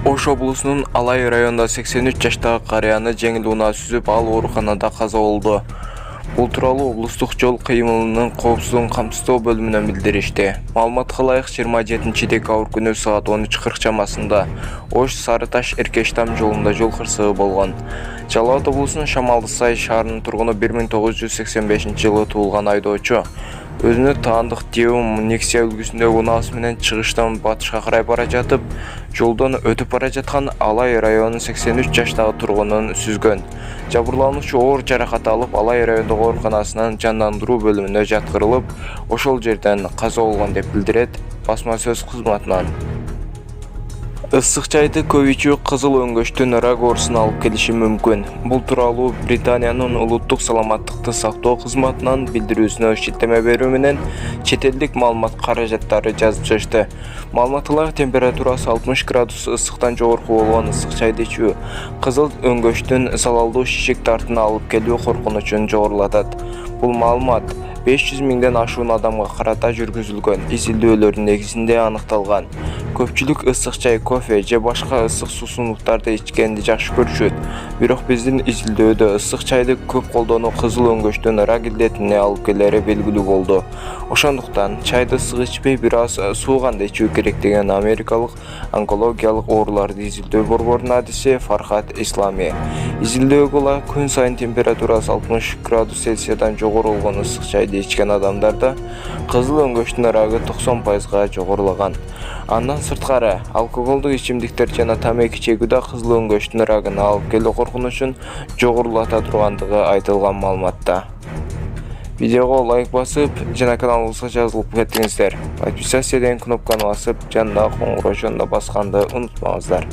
Ош облусунун Алай районунда 83 жаштагы карыяны жеңил унаа сүзүп, ал ооруканада каза болду. Бул тууралуу облустук жол кыймылынын коопсуздугун камсыздоо бөлүмүнөн билдиришти. Маалыматка ылайык 27 декабрь күнү саат 13:40 чамасында Ош Сарыташ Эркештам жолунда жол кырсыгы болгон. Жалал Абад облусунун Шамалды Сай шаарынын тургуну 1985-жылы туулган айдоочу өзүнө таандык Диум Nexia үлгүсүндөгү унаасы менен чыгыштан батышка карай бара жатып, жолдон өтүп бара жаткан Алай районунун 83 жаштагы тургунун сүзгөн. Жабырлануучу оор жаракат алып, Алай райондогу ооруканасынын жандандыруу бөлүмүнө жаткырылып, ошол жерден каза болгон деп билдирет басма сөз кызматынан. Issык чайды көп ичүү кызыл өңгөчтүн рак оорусун алып келиши мүмкүн. Бул тууралуу Британиянын улуттук саламаттыкты сактоо кызматынан билдирүүсүнө шилтеме берүү менен чет элдик маалымат каражаттары жазып чыгышты. Маалыматтагы температурасы 60 градус ысыктан жогорку болгон ысык чайды ичүү кызыл өңгөчтүн залалдуу шишек тартына алып келүү коркунучун жогорулатат. Бул маалымат 500 миңден ашуун адамга карата жүргүзүлгөн изилдөөлөрдүн негизинде аныкталган. Көпчүлүк ысык чай, кофе же башка ысык суусундуктарды ичкенди жакшы көрүшөт. Бирок биздин изилдөөдө ысык чайды көп колдонуу кызыл өңгөчтүн рак илдетине алып келери белгилүү болду. Ошондуктан чайды ысык ичпей бир аз сууганда ичүү керек деген америкалык онкологиялык ооруларды изилдөө борборунун адиси Фархат Ислами. Изилдөөгө ылайык күн сайын температурасы 60 градус Цельсиядан жогору болгон ысык чайды ичкен адамдарда кызыл өңгөчтүн рагы 90%га жогорулаган. Андан сырткары, алкоголдук ичимдиктер жана тамеки чегүүдө кызыл өңгөчтүн рагын алып келүү коркунучун жогорулата тургандыгы айтылган маалыматта. Видеого лайк басып, жана каналыбызга жазылып кетиңиздер. Подписаться деген кнопканы басып, жанындагы коңгуроо жөнүндө басканды унутпаңыздар.